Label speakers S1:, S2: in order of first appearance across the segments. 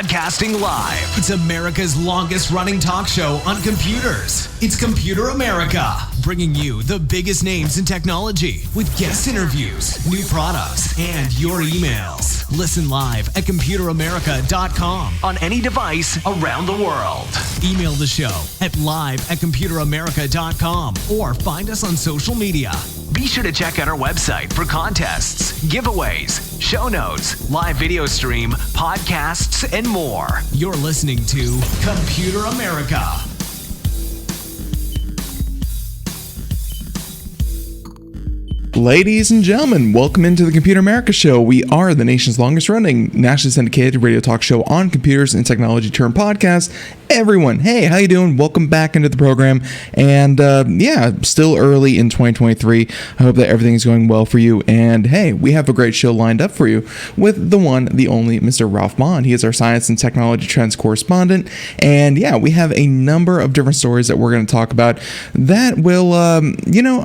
S1: Broadcasting live. It's America's longest running talk show on computers. It's Computer America, bringing you the biggest names in technology with guest interviews, new products, and your emails. Listen live at computeramerica.com on any device around the world. Email the show at live@computeramerica.com or find us on social media. Be sure to check out our website for contests, giveaways, show notes, live video stream, podcasts, and more. You're listening to Computer America.
S2: Ladies and gentlemen, welcome into the Computer America Show. We are the nation's longest running nationally syndicated radio talk show on computers and technology turned podcast. Everyone, hey, how you doing? Welcome back into the program. And still early in 2023. I hope that everything's going well for you. And hey, we have a great show lined up for you with the one, the only Mr. Ralph Bond. He is our science and technology trends correspondent. And yeah, we have a number of different stories that we're going to talk about that will,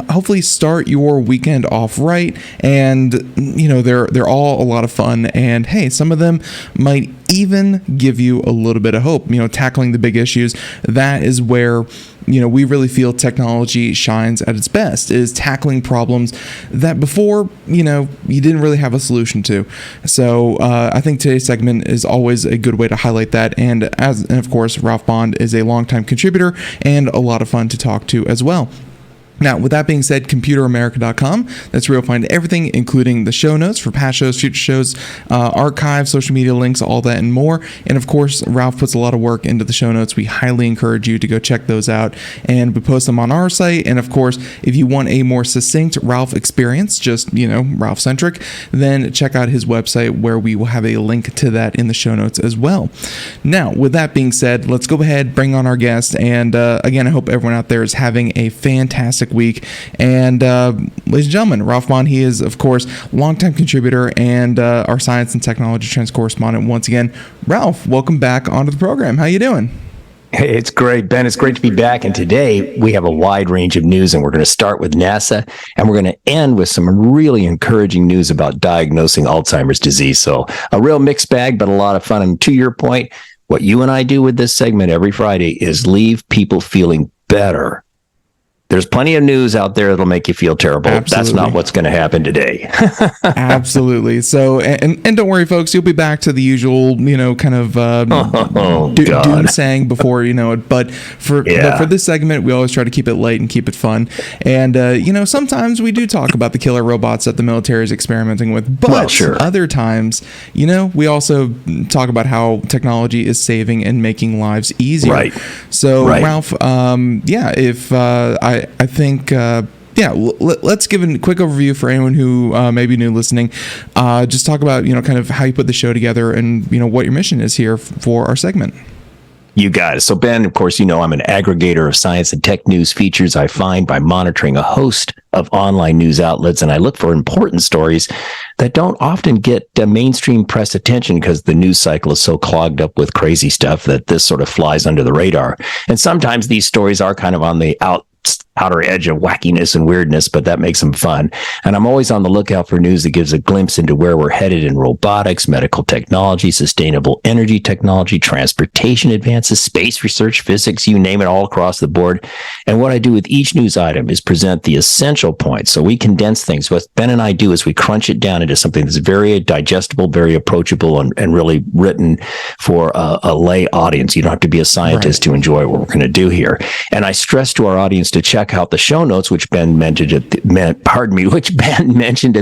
S2: hopefully start your weekend off right. And they're all a lot of fun, and hey, some of them might even give you a little bit of hope. Tackling the big issues, that is where we really feel technology shines at its best, is tackling problems that before you didn't really have a solution to. So I think today's segment is always a good way to highlight that, and of course Ralph Bond is a longtime contributor and a lot of fun to talk to as well. Now, with that being said, computeramerica.com, that's where you'll find everything, including the show notes for past shows, future shows, archives, social media links, all that and more. And of course, Ralph puts a lot of work into the show notes. We highly encourage you to go check those out, and we post them on our site. And of course, if you want a more succinct Ralph experience, just, Ralph-centric, then check out his website, where we will have a link to that in the show notes as well. Now, with that being said, let's go ahead, bring on our guest. And again, I hope everyone out there is having a fantastic week. And ladies and gentlemen, Ralph Bond, he is of course longtime contributor and our science and technology trends correspondent once again. Ralph, welcome back onto the program. How you doing?
S3: Hey, it's great, Ben. It's great to be back. And today we have a wide range of news, and we're going to start with NASA, and we're going to end with some really encouraging news about diagnosing Alzheimer's disease. So a real mixed bag, but a lot of fun. And to your point, what you and I do with this segment every Friday is leave people feeling better. There's plenty of news out there that'll make you feel terrible.
S2: Absolutely.
S3: That's not what's going to happen today.
S2: Absolutely. So, and don't worry, folks, you'll be back to the usual, kind of doom saying before you know it. But for this segment, we always try to keep it light and keep it fun. And, sometimes we do talk about the killer robots that the military is experimenting with. But other times, we also talk about how technology is saving and making lives easier.
S3: Right.
S2: So, right. Ralph, I think, let's give a quick overview for anyone who may be new listening. Just talk about, kind of how you put the show together and, what your mission is here for our segment.
S3: You got it. So, Ben, of course, I'm an aggregator of science and tech news features I find by monitoring a host of online news outlets, and I look for important stories that don't often get mainstream press attention because the news cycle is so clogged up with crazy stuff that this sort of flies under the radar. And sometimes these stories are kind of on the outer edge of wackiness and weirdness, but that makes them fun. And I'm always on the lookout for news that gives a glimpse into where we're headed in robotics, medical technology, sustainable energy technology, transportation advances, space research, physics, you name it, all across the board. And what I do with each news item is present the essential points. So we condense things. What Ben and I do is we crunch it down into something that's very digestible, very approachable, and really written for a lay audience. You don't have to be a scientist to enjoy what we're going to do here. And I stress to our audience to check out the show notes, which Ben mentioned at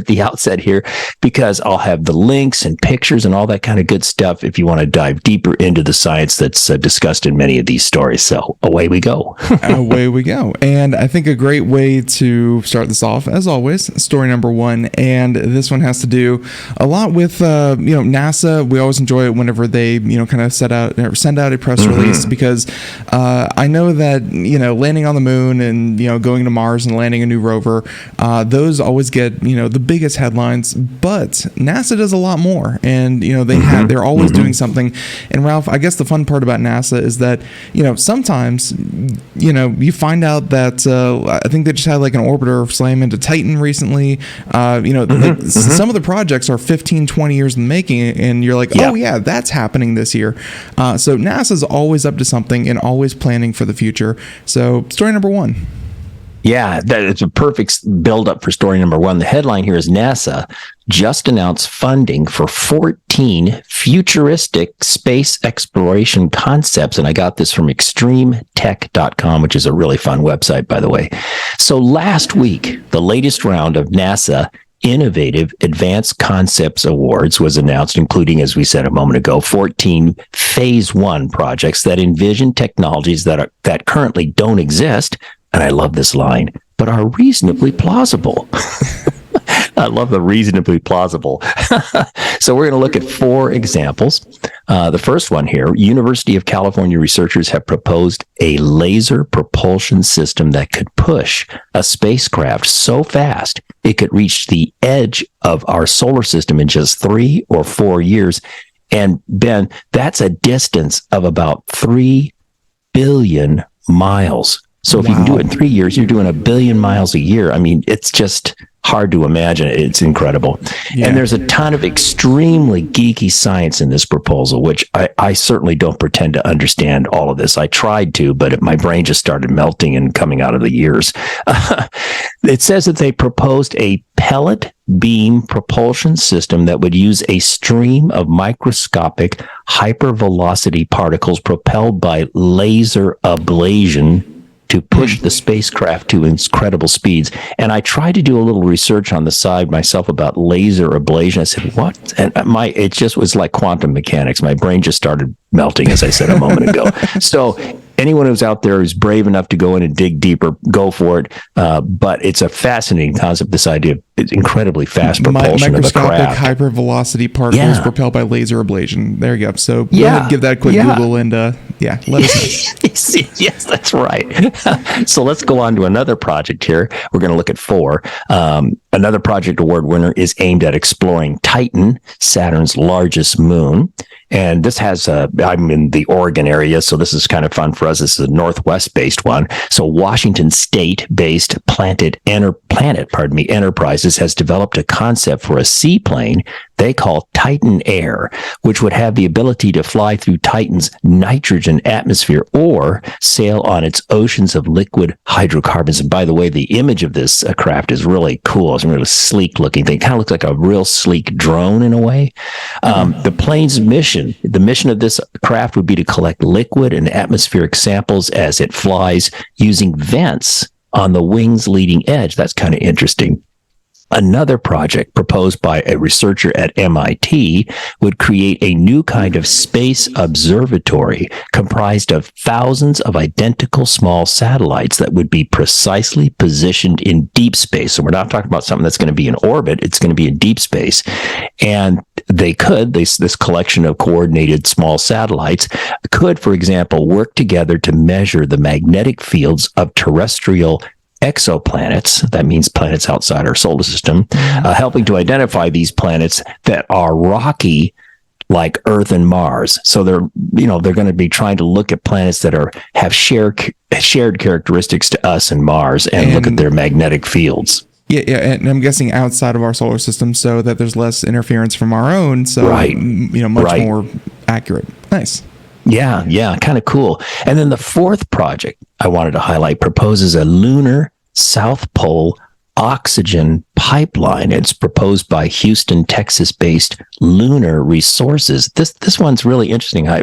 S3: the outset here, because I'll have the links and pictures and all that kind of good stuff if you want to dive deeper into the science that's discussed in many of these stories. So away we go.
S2: Away we go. And I think a great way to start this off, as always, story number one, and this one has to do a lot with NASA. We always enjoy it whenever they kind of send out a press release, because I know that landing on the moon and going to Mars and landing a new rover. Those always get, the biggest headlines, but NASA does a lot more. And, they're always doing something. And Ralph, I guess the fun part about NASA is that, sometimes, you find out that, I think they just had like an orbiter slam into Titan recently. Some of the projects are 15, 20 years in the making, and you're like, oh yeah, that's happening this year. So NASA's always up to something and always planning for the future. So story number one.
S3: Yeah, it's a perfect build-up for story number one. The headline here is NASA just announced funding for 14 futuristic space exploration concepts. And I got this from extremetech.com, which is a really fun website, by the way. So last week, the latest round of NASA Innovative Advanced Concepts Awards was announced, including, as we said a moment ago, 14 Phase 1 projects that envision technologies that currently don't exist. And I love this line, but are reasonably plausible. I love the reasonably plausible. So we're going to look at 4 examples. The first one here, University of California researchers have proposed a laser propulsion system that could push a spacecraft so fast it could reach the edge of our solar system in just 3 or 4 years. And Ben, that's a distance of about 3 billion miles. So if you can do it in 3 years, you're doing 1 billion miles a year. I mean, it's just hard to imagine. It's incredible. Yeah. And there's a ton of extremely geeky science in this proposal, which I certainly don't pretend to understand all of this. I tried to, but my brain just started melting and coming out of the ears. It says that they proposed a pellet beam propulsion system that would use a stream of microscopic hypervelocity particles propelled by laser ablation to push the spacecraft to incredible speeds. And I tried to do a little research on the side myself about laser ablation. I said, what? And it just was like quantum mechanics. My brain just started melting, as I said a moment ago. So anyone who's out there who's brave enough to go in and dig deeper, go for it. But it's a fascinating concept, this idea of incredibly fast propulsion of a craft.
S2: Microscopic hypervelocity particles propelled by laser ablation. There you go. So go ahead, give that a quick Google and let us know.
S3: Yes, that's right. So let's go on to another project here. We're going to look at 4. Another project award winner is aimed at exploring Titan, Saturn's largest moon. And this has, I'm in the Oregon area, so this is kind of fun for us. This is a Northwest-based one. So Washington State-based Planet Enterprises has developed a concept for a seaplane they call Titan Air, which would have the ability to fly through Titan's nitrogen atmosphere or sail on its oceans of liquid hydrocarbons. And by the way, the image of this craft is really cool. It's a really sleek looking thing. It kind of looks like a real sleek drone in a way. The plane's mission, the mission of this craft would be to collect liquid and atmospheric samples as it flies using vents on the wing's leading edge. That's kind of interesting. Another project proposed by a researcher at MIT would create a new kind of space observatory comprised of thousands of identical small satellites that would be precisely positioned in deep space. So we're not talking about something that's going to be in orbit. It's going to be in deep space. And this collection of coordinated small satellites could, for example, work together to measure the magnetic fields of terrestrial exoplanets, that means planets outside our solar system, helping to identify these planets that are rocky like Earth and Mars. So they're going to be trying to look at planets that have shared characteristics to us and Mars and look at their magnetic fields.
S2: Yeah, and I'm guessing outside of our solar system so that there's less interference from our own, so much more accurate. Nice.
S3: Yeah, kind of cool. And then the 4th project I wanted to highlight proposes a lunar South Pole oxygen pipeline. It's proposed by Houston, Texas-based Lunar Resources. This one's really interesting, a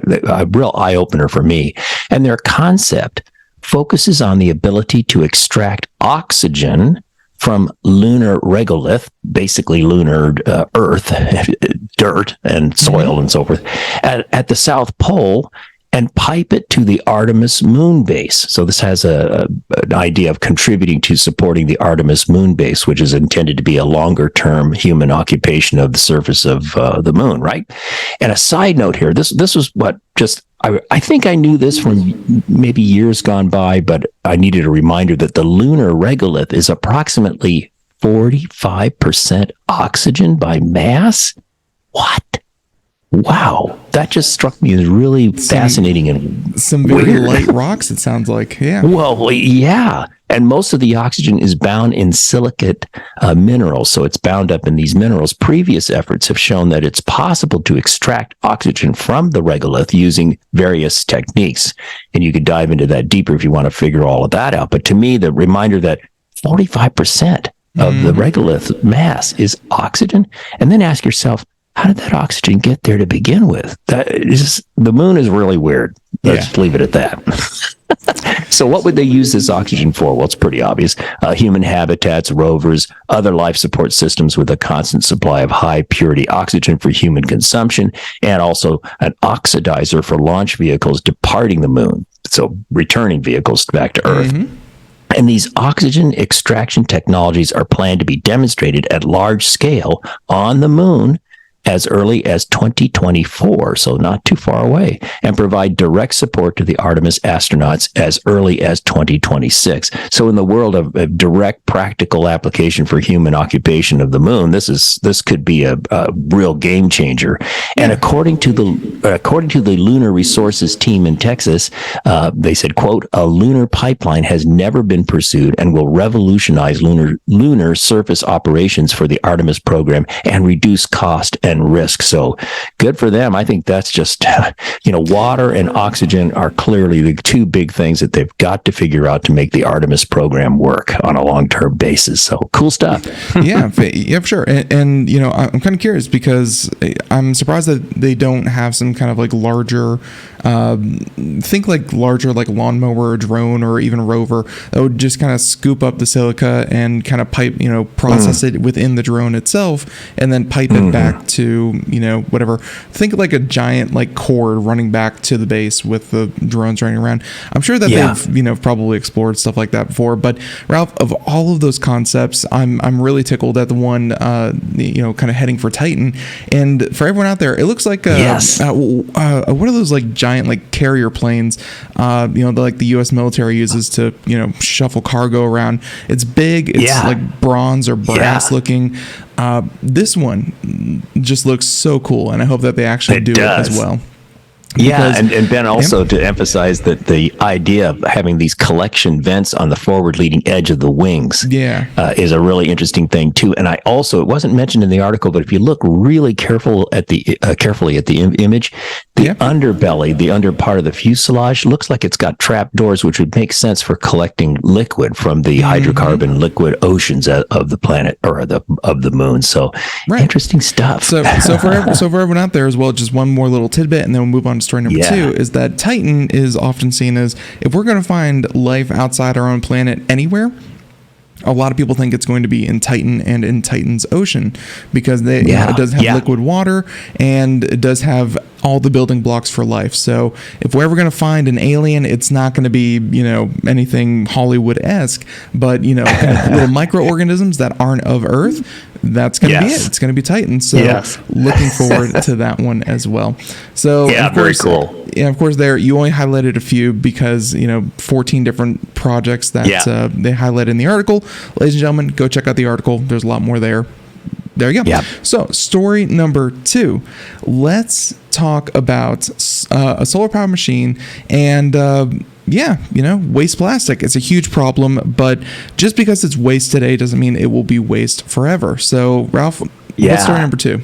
S3: real eye-opener for me. And their concept focuses on the ability to extract oxygen from lunar regolith, basically lunar earth, dirt and soil and so forth, at the South Pole, and pipe it to the Artemis moon base. So this has an idea of contributing to supporting the Artemis moon base, which is intended to be a longer-term human occupation of the surface of the moon, right? And a side note here, this was what just I think I knew this from maybe years gone by, but I needed a reminder that the lunar regolith is approximately 45% oxygen by mass. What? Wow, that just struck me as really fascinating and
S2: some very light rocks, it sounds like. Yeah.
S3: Well, yeah. And most of the oxygen is bound in silicate minerals. So it's bound up in these minerals. Previous efforts have shown that it's possible to extract oxygen from the regolith using various techniques. And you could dive into that deeper if you want to figure all of that out. But to me, the reminder that 45% of the regolith mass is oxygen. And then ask yourself, how did that oxygen get there to begin with? The moon is really weird. Let's leave it at that. So what would they use this oxygen for? Well, it's pretty obvious. Human habitats, rovers, other life support systems with a constant supply of high purity oxygen for human consumption, and also an oxidizer for launch vehicles departing the moon. So returning vehicles back to Earth. And these oxygen extraction technologies are planned to be demonstrated at large scale on the moon as early as 2024, so not too far away, and provide direct support to the Artemis astronauts as early as 2026. So in the world of direct practical application for human occupation of the moon, this could be a real game changer. And according to the Lunar Resources team in Texas, they said, quote, "A lunar pipeline has never been pursued and will revolutionize lunar surface operations for the Artemis program and reduce cost and risk." So good for them. I think that's just, water and oxygen are clearly the two big things that they've got to figure out to make the Artemis program work on a long-term basis. So cool stuff.
S2: Yeah, for sure. And I'm kind of curious because I'm surprised that they don't have some kind of like larger, larger like lawnmower, drone, or even rover that would just kind of scoop up the silica and kind of pipe, process it within the drone itself and then pipe it back to, whatever. Think like a giant like cord running back to the base with the drones running around. I'm sure that they've, probably explored stuff like that before. But Ralph, of all of those concepts, I'm really tickled at the one, kind of heading for Titan. And for everyone out there, it looks like what are those like giant like carrier planes, like the U.S. military uses to shuffle cargo around. It's big. It's like bronze or brass looking. This one just looks so cool, and I hope that they actually do it as well.
S3: Because, and Ben, also to emphasize that the idea of having these collection vents on the forward-leading edge of the wings is a really interesting thing too. And it wasn't mentioned in the article, but if you look really carefully at the image, the underbelly, the under part of the fuselage, looks like it's got trap doors, which would make sense for collecting liquid from the hydrocarbon liquid oceans of the planet or of the moon. So interesting stuff.
S2: So for everyone out there as well, just one more little tidbit, and then we'll move on to story number 2, is that Titan is often seen as, if we're going to find life outside our own planet anywhere, a lot of people think it's going to be in Titan and in Titan's ocean, because it does have liquid water and it does have all the building blocks for life. So if we're ever going to find an alien, it's not going to be, anything Hollywood-esque, but, kind of little microorganisms that aren't of Earth. That's going to be it. It's going to be Titan. So looking forward to that one as well. So of course,
S3: very cool.
S2: Yeah, of course, there you only highlighted a few because 14 different projects that they highlighted in the article. Ladies and gentlemen, go check out the article. There's a lot more there. There you go. Yeah. So story number 2. Let's talk about a solar power machine and waste plastic. It's a huge problem, but just because it's waste today doesn't mean it will be waste forever. So Ralph, what's story number 2?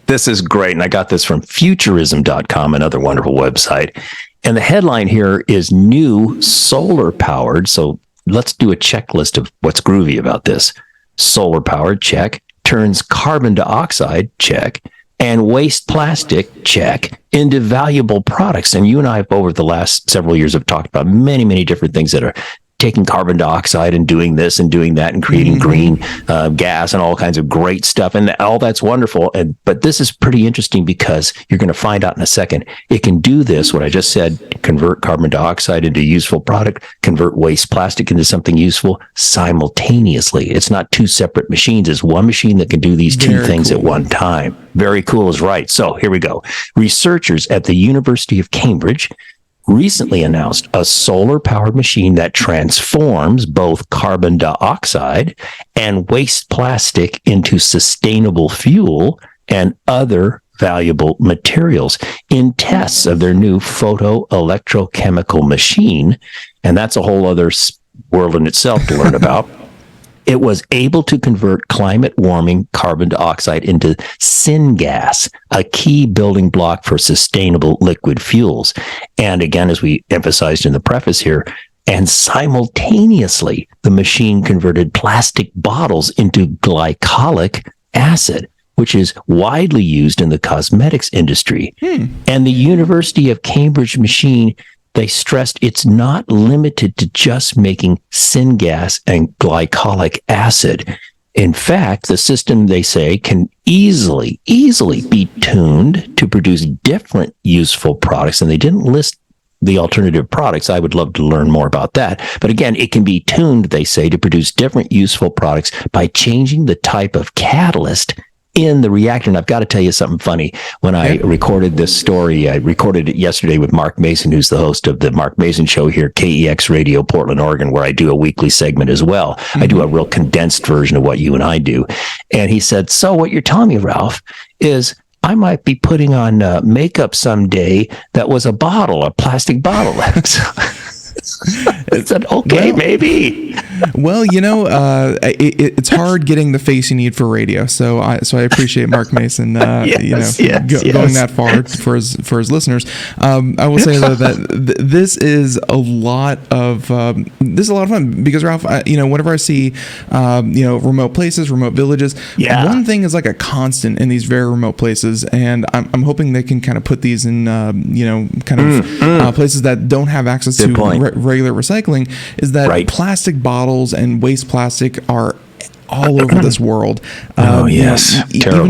S3: This is great. And I got this from Futurism.com, another wonderful website. And the headline here is new solar powered. So let's do a checklist of what's groovy about this. Solar powered, check. Turns carbon dioxide, check. And waste plastic, check, into valuable products. And you and I have, over the last several years, have talked about many, many different things that are taking carbon dioxide and doing this and doing that and creating green gas and all kinds of great stuff. And all that's wonderful. But this is pretty interesting because you're going to find out in a second. It can do this, what I just said, convert carbon dioxide into a useful product, convert waste plastic into something useful simultaneously. It's not two separate machines. It's one machine that can do these two things at one time. Very cool is right. So here we go. Researchers at the University of Cambridge recently announced a solar-powered machine that transforms both carbon dioxide and waste plastic into sustainable fuel and other valuable materials in tests of their new photoelectrochemical machine. And that's a whole other world in itself to learn about. It was able to convert climate warming carbon dioxide into syngas, a key building block for sustainable liquid fuels. And again, as we emphasized in the preface here, and simultaneously, the machine converted plastic bottles into glycolic acid, which is widely used in the cosmetics industry. And the University of Cambridge machine, they stressed it's not limited to just making syngas and glycolic acid. In fact, the system, they say, can easily be tuned to produce different useful products. And they didn't list the alternative products. I would love to learn more about that. But again, it can be tuned, they say, to produce different useful products by changing the type of catalyst in the reactor. And I've got to tell you something funny. When I recorded this story, I recorded it yesterday with Mark Mason, who's the host of the Mark Mason Show here, KEX Radio, Portland, Oregon, where I do a weekly segment as well. I do a real condensed version of what you and I do. And he said, so what you're telling me, Ralph, is I might be putting on makeup someday that was a plastic bottle. I said, okay, maybe.
S2: Well, it's hard getting the face you need for radio. So I appreciate Mark Mason, going that far for his listeners. I will say though that this is a lot of fun because Ralph, whenever I see, remote places, remote villages, one thing is like a constant in these very remote places, and I'm hoping they can kind of put these in, places that don't have access to regular recycling, is that plastic bottles and waste plastic are all over this world. Even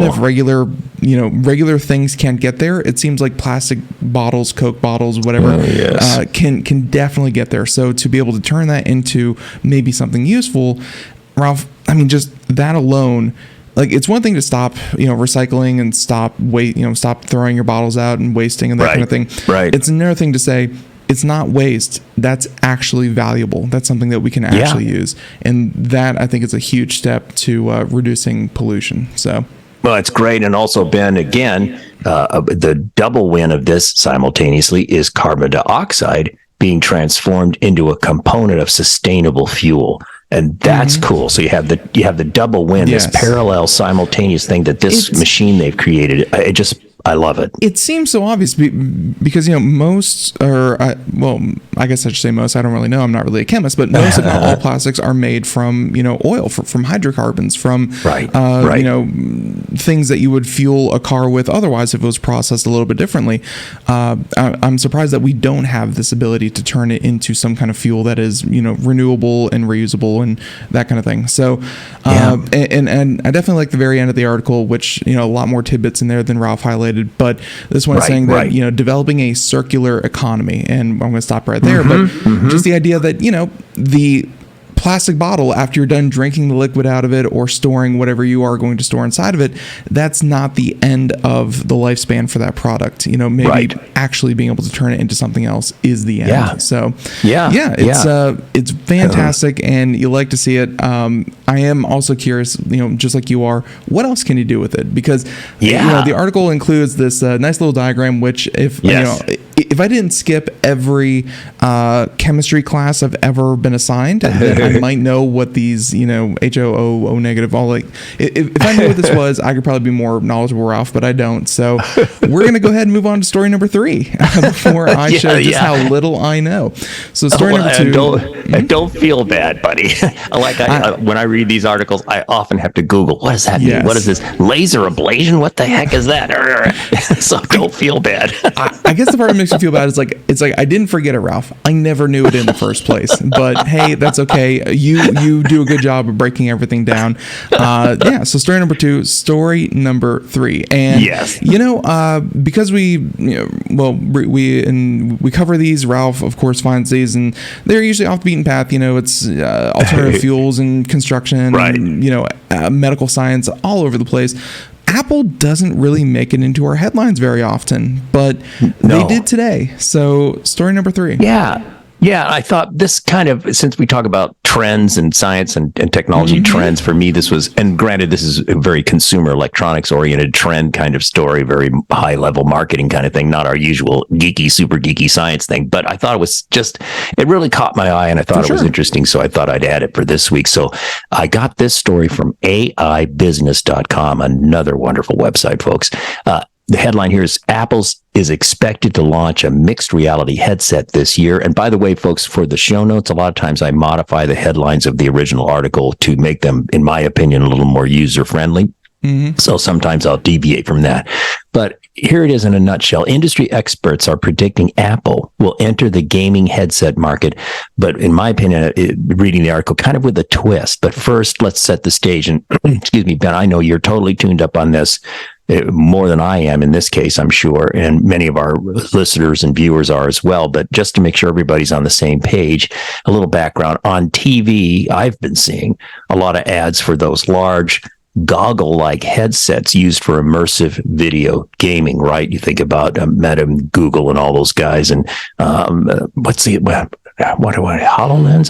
S2: if regular things can't get there, it seems like plastic bottles, Coke bottles, whatever, can definitely get there. So to be able to turn that into maybe something useful, Ralph, I mean, just that alone. Like, it's one thing to stop, recycling and stop throwing your bottles out and wasting and that kind of thing. Right. It's another thing to say, it's not waste. That's actually valuable. That's something that we can actually use. And that, I think, is a huge step to reducing pollution. So,
S3: well, it's great. And also, Ben, again, the double win of this simultaneously is carbon dioxide being transformed into a component of sustainable fuel. And that's cool. So you have the double win, this parallel simultaneous thing that this machine they've created. I love it.
S2: It seems so obvious because, most, I guess I should say most, I don't really know. I'm not really a chemist, but most of all plastics are made from, oil, from hydrocarbons, from, things that you would fuel a car with otherwise if it was processed a little bit differently. I'm surprised that we don't have this ability to turn it into some kind of fuel that is, renewable and reusable and that kind of thing. So, and I definitely like the very end of the article, which, a lot more tidbits in there than Ralph highlighted. But this one is saying that, developing a circular economy, and I'm going to stop right there, but just the idea that, the plastic bottle, after you're done drinking the liquid out of it or storing whatever you are going to store inside of it, that's not the end of the lifespan for that product. Maybe actually being able to turn it into something else is the end. Yeah. So it's fantastic, and you like to see it. I am also curious, just like you are, what else can you do with it? Because the article includes this nice little diagram, which if I didn't skip every chemistry class I've ever been assigned, then I might know what these, HOO negative, all like, if I knew what this was, I could probably be more knowledgeable, Ralph, but I don't. So we're going to go ahead and move on to story number 3 before I show just how little I know. So story number 2.
S3: Don't feel bad, buddy. When I read these articles, I often have to Google, what does that mean?
S2: Yes.
S3: What is this? Laser ablation? What the heck is that? So don't feel bad.
S2: I guess the part that makes me feel bad is it's like I didn't forget it, Ralph. I never knew it in the first place. But hey, that's okay. You do a good job of breaking everything down. So story number 2, story number 3. And
S3: yes.
S2: Because we cover these, Ralph of course finds these, and they're usually off the beaten path. It's alternative fuels and construction,
S3: right.
S2: And, medical science all over the place. Apple doesn't really make it into our headlines very often, but they did today. So story number 3.
S3: Yeah, I thought this kind of, since we talk about trends and science and technology trends, for me, this was, and granted, this is a very consumer electronics oriented trend kind of story, very high level marketing kind of thing, not our usual super geeky science thing. But I thought it really caught my eye, and I thought it was interesting. So I thought I'd add it for this week. So I got this story from AIbusiness.com, another wonderful website, folks. The headline here is Apple is expected to launch a mixed reality headset this year. And by the way, folks, for the show notes, a lot of times I modify the headlines of the original article to make them, in my opinion, a little more user friendly. So sometimes I'll deviate from that. But here it is in a nutshell. Industry experts are predicting Apple will enter the gaming headset market. But in my opinion, reading the article, kind of with a twist. But first, let's set the stage. And excuse me, Ben, I know you're totally tuned up on this. More than I am in this case, I'm sure, and many of our listeners and viewers are as well. But just to make sure everybody's on the same page, a little background. On TV, I've been seeing a lot of ads for those large goggle-like headsets used for immersive video gaming, right? You think about Meta and Google and all those guys, and HoloLens?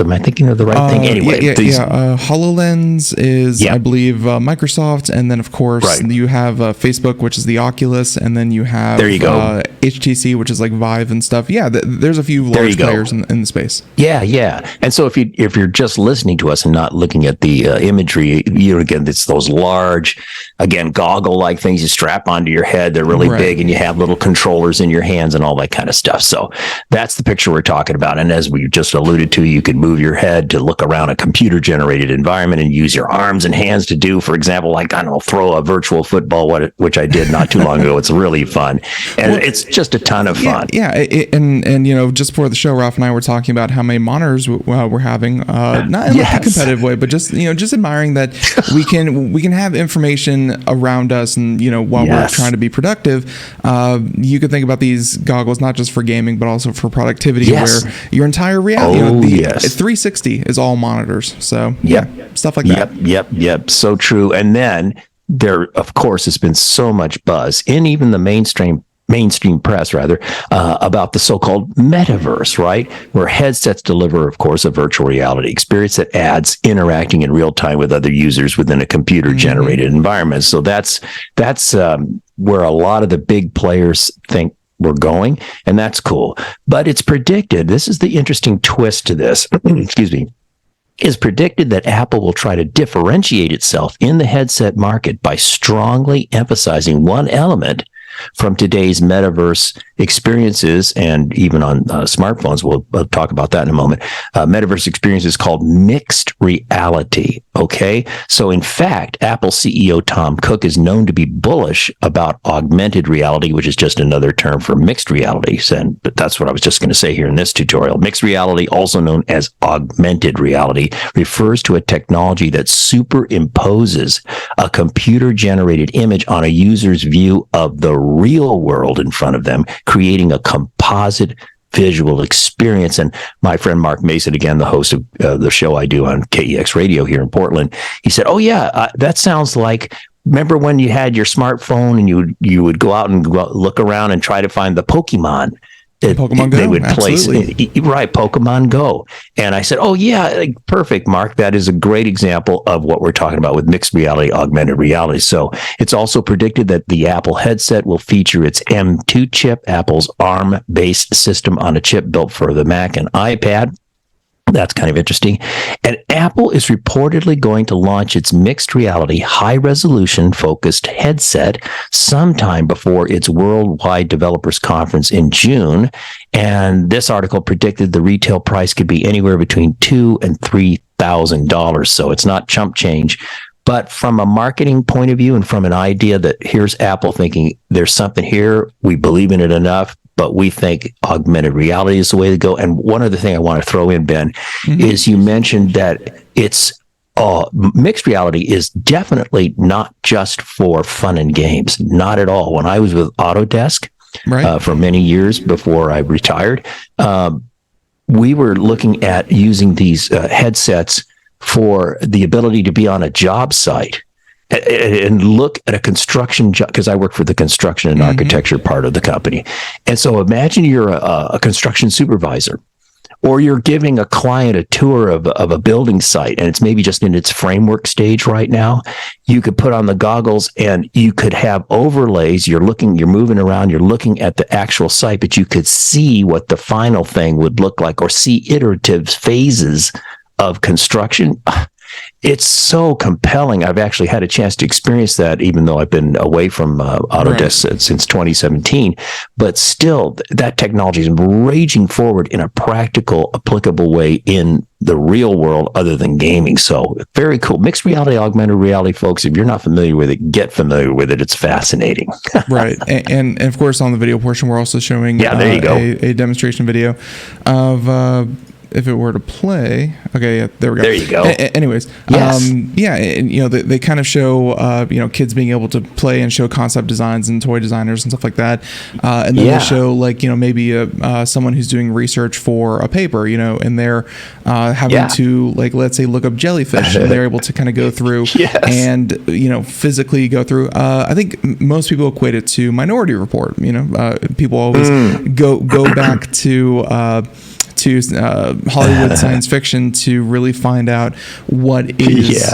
S3: Am I thinking of the right thing? Anyway,
S2: HoloLens is, I believe, Microsoft, and then of course you have Facebook, which is the Oculus, and then you have HTC, which is like Vive and stuff. Yeah, there's a few large players in the space. Yeah.
S3: And so if you're just listening to us and not looking at the imagery, again, it's those large, again, goggle-like things you strap onto your head. They're really big, and you have little controllers in your hands and all that kind of stuff. So that's the picture we're talking about. And as we just alluded to, you can move your head to look around a computer-generated environment and use your arms and hands to do, for example, throw a virtual football, which I did not too long ago. It's really fun, and it's just a ton of fun.
S2: And just before the show, Ralph and I were talking about how many monitors we're having, not in a competitive way, but just admiring that we can have information around us, and while we're trying to be productive, you could think about these goggles not just for gaming but also for productivity, where your entire reality, 360 is all monitors. So stuff like that.
S3: Yep. So true. And then there, of course, has been so much buzz in even the mainstream press, about the so-called metaverse, right? Where headsets deliver, of course, a virtual reality experience that adds interacting in real time with other users within a computer-generated environment. So that's where a lot of the big players think we're going, and that's cool. But it's predicted, this is the interesting twist to this, excuse me, is predicted that Apple will try to differentiate itself in the headset market by strongly emphasizing one element from today's metaverse experiences, and even on smartphones. We'll talk about that in a moment. Metaverse experiences called mixed reality. Okay. So in fact, Apple CEO Tom Cook is known to be bullish about augmented reality, which is just another term for mixed reality. But that's what I was just going to say here in this tutorial. Mixed reality, also known as augmented reality, refers to a technology that superimposes a computer-generated image on a user's view of the real world in front of them, creating a composite visual experience. And my friend Mark Mason, again, the host of the show I do on KEX Radio here in Portland, he said, that sounds like, remember when you had your smartphone and you would go out and look around and try to find the Pokemon?
S2: Pokemon Go,
S3: they would
S2: absolutely.
S3: Pokemon Go. And I said, perfect, Mark. That is a great example of what we're talking about with mixed reality, augmented reality. So it's also predicted that the Apple headset will feature its M2 chip, Apple's ARM-based system on a chip built for the Mac and iPad. That's kind of interesting. And Apple is reportedly going to launch its mixed reality, high resolution focused headset sometime before its worldwide developers conference in June. And this article predicted the retail price could be anywhere between $2,000 and $3,000. So it's not chump change. But from a marketing point of view and from an idea that here's Apple thinking there's something here, we believe in it enough, but we think augmented reality is the way to go. And one other thing I want to throw in, Ben, is you mentioned that it's mixed reality is definitely not just for fun and games. Not at all. When I was with Autodesk for many years before I retired, we were looking at using these headsets for the ability to be on a job site and look at a construction job, because I work for the construction and architecture part of the company. And so imagine you're a construction supervisor, or you're giving a client a tour of a building site, and it's maybe just in its framework stage right now. You could put on the goggles and you could have overlays. You're moving around, you're looking at the actual site, but you could see what the final thing would look like, or see iterative phases of construction. It's so compelling. I've actually had a chance to experience that, even though I've been away from Autodesk since 2017. But still, that technology is raging forward in a practical, applicable way in the real world other than gaming. So very cool. Mixed reality, augmented reality, folks. If you're not familiar with it, get familiar with it. It's fascinating.
S2: Right. And of course, on the video portion, we're also showing
S3: there you go.
S2: A demonstration video of... if it were to play, okay, yeah, there we go.
S3: There you go.
S2: Anyways,
S3: yes.
S2: And, they kind of show, kids being able to play and show concept designs and toy designers and stuff like that. And then they show maybe someone who's doing research for a paper, and they're having to, let's say, look up jellyfish, and they're able to kind of go through and, physically go through. I think most people equate it to Minority Report. People always go back to Hollywood science fiction to really find out what is,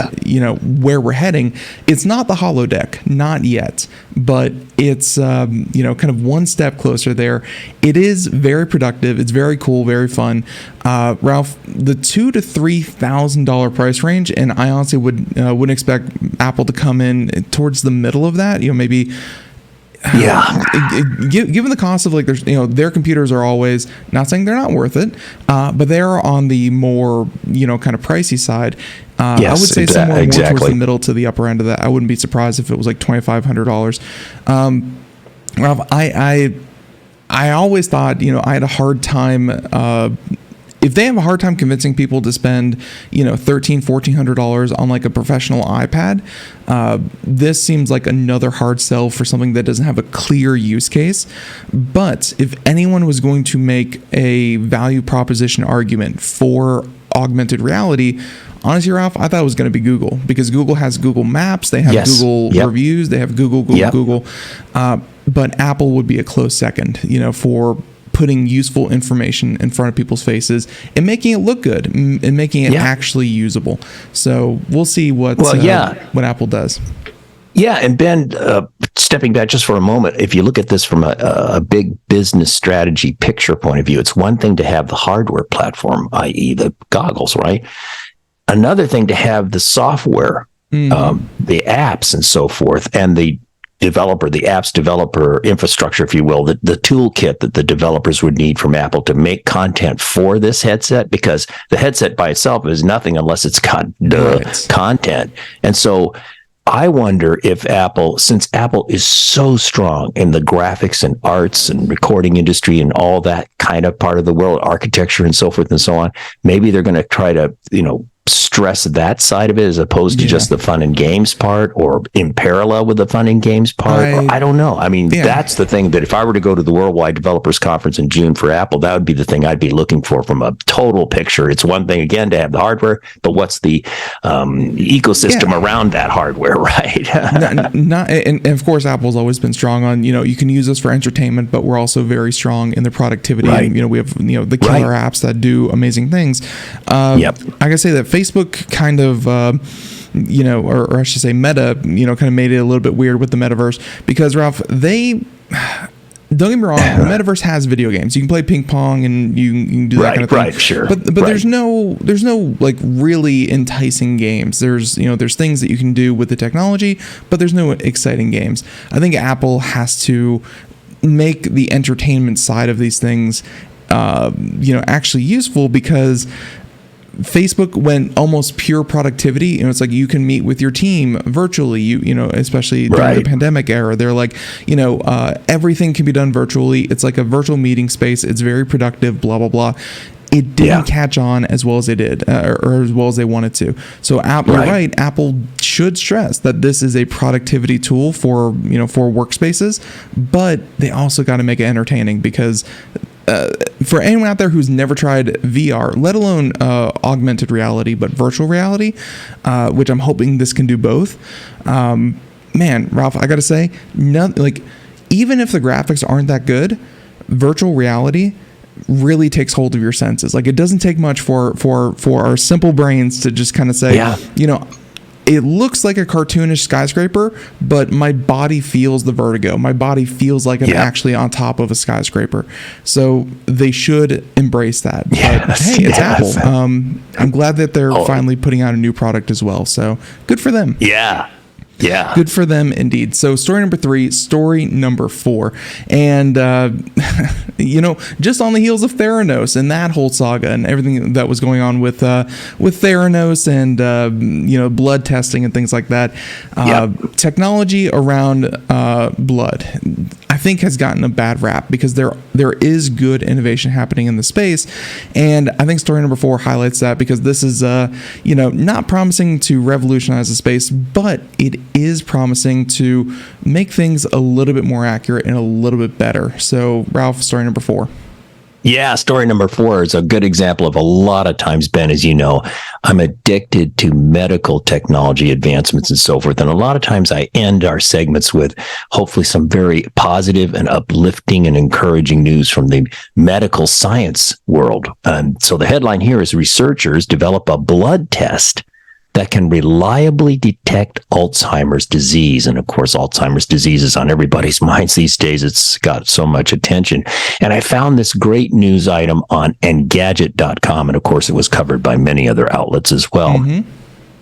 S2: where we're heading. It's not the holodeck, not yet, but it's, kind of one step closer there. It is very productive. It's very cool, very fun. Ralph, the $2,000 to $3,000 price range, and I honestly wouldn't expect Apple to come in towards the middle of that, maybe. Given the cost of their computers are always, not saying they're not worth it, but they're on the more kind of pricey side. I would say somewhere more towards the middle to the upper end of that. I wouldn't be surprised if it was like $2,500. Ralph, I always thought I had a hard time. If they have a hard time convincing people to spend, $1,300, $1,400 on like a professional iPad, this seems like another hard sell for something that doesn't have a clear use case. But if anyone was going to make a value proposition argument for augmented reality, honestly, Ralph, I thought it was going to be Google, because Google has Google Maps, they have Google Reviews, they have Google. But Apple would be a close second, for putting useful information in front of people's faces and making it look good and making it actually usable. So we'll see what Apple does.
S3: Yeah, and Ben, stepping back just for a moment, if you look at this from a big business strategy picture point of view, it's one thing to have the hardware platform, i.e. the goggles, right? Another thing to have the software, the apps and so forth, and the apps developer infrastructure, if you will, the toolkit that the developers would need from Apple to make content for this headset, because the headset by itself is nothing unless it's got content. And so I wonder if Apple, since Apple is so strong in the graphics and arts and recording industry and all that kind of part of the world, architecture and so forth and so on, maybe they're going to try to, stress that side of it as opposed to just the fun and games part, or in parallel with the fun and games part. I don't know. I mean, that's the thing that if I were to go to the Worldwide Developers Conference in June for Apple, that would be the thing I'd be looking for from a total picture. It's one thing, again, to have the hardware, but what's the ecosystem around that hardware, right?
S2: And of course, Apple's always been strong on, you can use us for entertainment, but we're also very strong in the productivity.
S3: Right.
S2: And, we have, the killer apps that do amazing things. I gotta say that Facebook kind of, or I should say Meta, kind of made it a little bit weird with the metaverse, because Ralph, don't get me wrong, the metaverse has video games. You can play ping pong and you can do that kind of thing.
S3: Right, sure.
S2: But there's no like really enticing games. There's things that you can do with the technology, but there's no exciting games. I think Apple has to make the entertainment side of these things actually useful, because Facebook went almost pure productivity. It's like you can meet with your team virtually, especially during the pandemic era. They're like, everything can be done virtually. It's like a virtual meeting space. It's very productive, blah, blah, blah. It didn't catch on as well as they did, or as well as they wanted to. So Apple, Apple should stress that this is a productivity tool for workspaces, but they also got to make it entertaining, because for anyone out there who's never tried VR, let alone augmented reality, but virtual reality, which I'm hoping this can do both. Man, Ralph, I got to say, even if the graphics aren't that good, virtual reality really takes hold of your senses. Like, it doesn't take much for our simple brains to just kind of say, it looks like a cartoonish skyscraper, but my body feels the vertigo. My body feels like I'm actually on top of a skyscraper. So they should embrace that. But hey, it's Apple. I'm glad that they're finally putting out a new product as well. So good for them.
S3: Yeah.
S2: Good for them indeed. So story number 3, story number 4. And, just on the heels of Theranos and that whole saga and everything that was going on with Theranos and, blood testing and things like that, technology around blood, I think, has gotten a bad rap, because there is good innovation happening in the space. And I think story number 4 highlights that, because this is, not promising to revolutionize the space, but it is promising to make things a little bit more accurate and a little bit better. So, Ralph, story number 4.
S3: Yeah, story number 4 is a good example of a lot of times, Ben, as you know, I'm addicted to medical technology advancements and so forth. And a lot of times I end our segments with hopefully some very positive and uplifting and encouraging news from the medical science world. And so the headline here is researchers develop a blood test that can reliably detect Alzheimer's disease. And of course, Alzheimer's disease is on everybody's minds these days. It's got so much attention. And I found this great news item on Engadget.com. And of course, it was covered by many other outlets as well. Mm-hmm.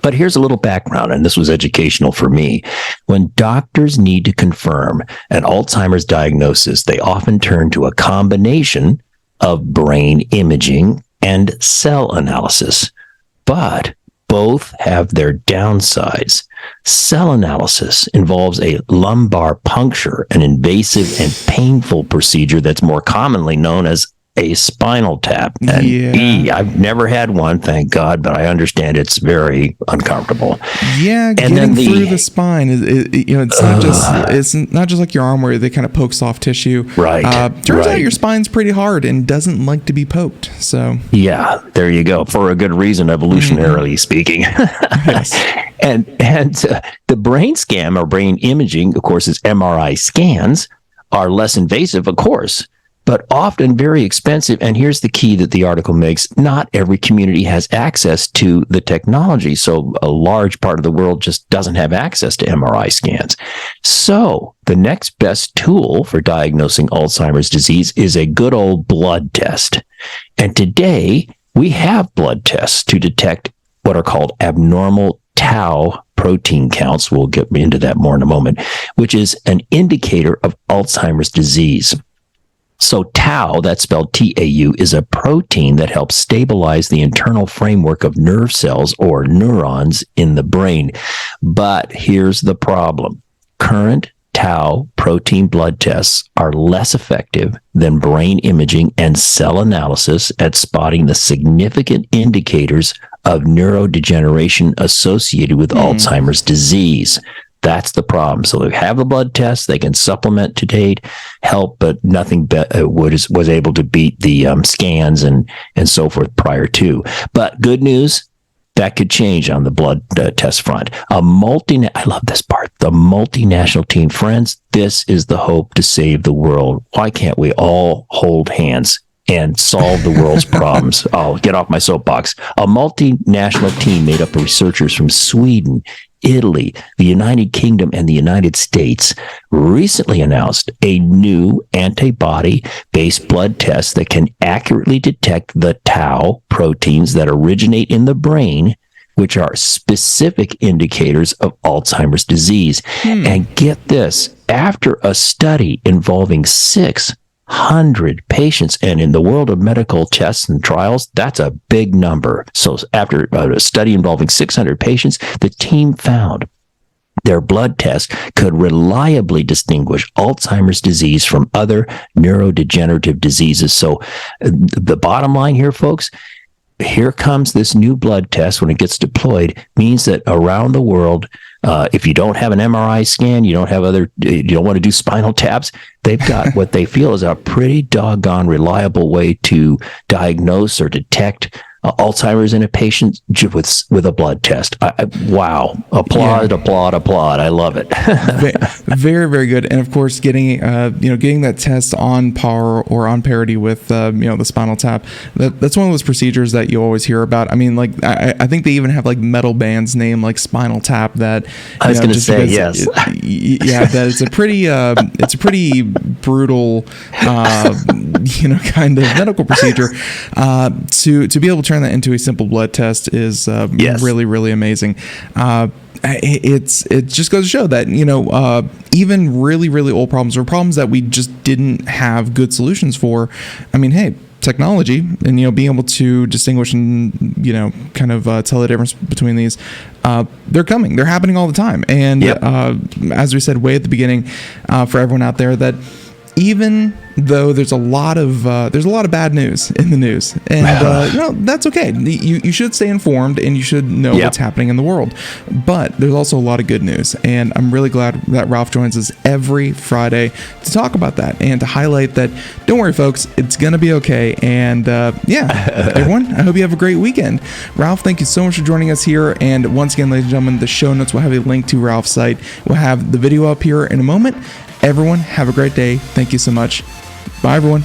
S3: But here's a little background, and this was educational for me. When doctors need to confirm an Alzheimer's diagnosis, they often turn to a combination of brain imaging and cell analysis. But both have their downsides. Cell analysis involves a lumbar puncture, an invasive and painful procedure that's more commonly known as a spinal tap. And I've never had one, thank God, but I understand it's very uncomfortable.
S2: Yeah, and getting through the spine is, it's not just like your arm where they kind of poke soft tissue.
S3: Right.
S2: Turns out your spine's pretty hard and doesn't like to be poked. So
S3: yeah, there you go. For a good reason, evolutionarily speaking. Yes. And the brain scan or brain imaging, of course, is MRI scans, are less invasive, of course, but often very expensive. And here's the key that the article makes. Not every community has access to the technology. So a large part of the world just doesn't have access to MRI scans. So the next best tool for diagnosing Alzheimer's disease is a good old blood test. And today we have blood tests to detect what are called abnormal tau protein counts. We'll get into that more in a moment, which is an indicator of Alzheimer's disease. So tau, that's spelled T-A-U, is a protein that helps stabilize the internal framework of nerve cells or neurons in the brain. But here's the problem. Current tau protein blood tests are less effective than brain imaging and cell analysis at spotting the significant indicators of neurodegeneration associated with Alzheimer's disease. That's the problem. So they have the blood tests, they can supplement to date, help, but nothing was able to beat the scans and so forth prior to. But good news, that could change on the blood test front. I love this part. The multinational team, friends, this is the hope to save the world. Why can't we all hold hands and solve the world's problems? I'll get off my soapbox. A multinational team made up of researchers from Sweden, Italy, the United Kingdom, and the United States recently announced a new antibody-based blood test that can accurately detect the tau proteins that originate in the brain, which are specific indicators of Alzheimer's disease. And get this, after a study involving 600 patients, and in the world of medical tests and trials, that's a big number. So after a study involving 600 patients, the team found their blood test could reliably distinguish Alzheimer's disease from other neurodegenerative diseases. So the bottom line here, folks, here comes this new blood test when it gets deployed, means that around the world, if you don't have an MRI scan, you don't want to do spinal taps, they've got what they feel is a pretty doggone reliable way to diagnose or detect Alzheimer's in a patient with a blood test. Wow. Applaud. I love it.
S2: Very, very good. And of course, getting that test on par or on parity with, the spinal tap, that's one of those procedures that you always hear about. I mean, like, I think they even have like metal bands named like Spinal Tap that,
S3: I was going to say, yes.
S2: That it's a pretty brutal, kind of medical procedure. To be able to turn that into a simple blood test is really, really amazing. It just goes to show that, even really, really old problems or problems that we just didn't have good solutions for. I mean, hey, technology and, being able to distinguish and, kind of tell the difference between these, they're coming. They're happening all the time. And as we said way at the beginning, for everyone out there, that even though there's a lot of bad news in the news, and that's okay. You should stay informed and you should know what's happening in the world. But there's also a lot of good news, and I'm really glad that Ralph joins us every Friday to talk about that and to highlight that. Don't worry, folks, it's gonna be okay. And everyone, I hope you have a great weekend. Ralph, thank you so much for joining us here. And once again, ladies and gentlemen, the show notes will have a link to Ralph's site. We'll have the video up here in a moment. Everyone, have a great day. Thank you so much. Bye, everyone.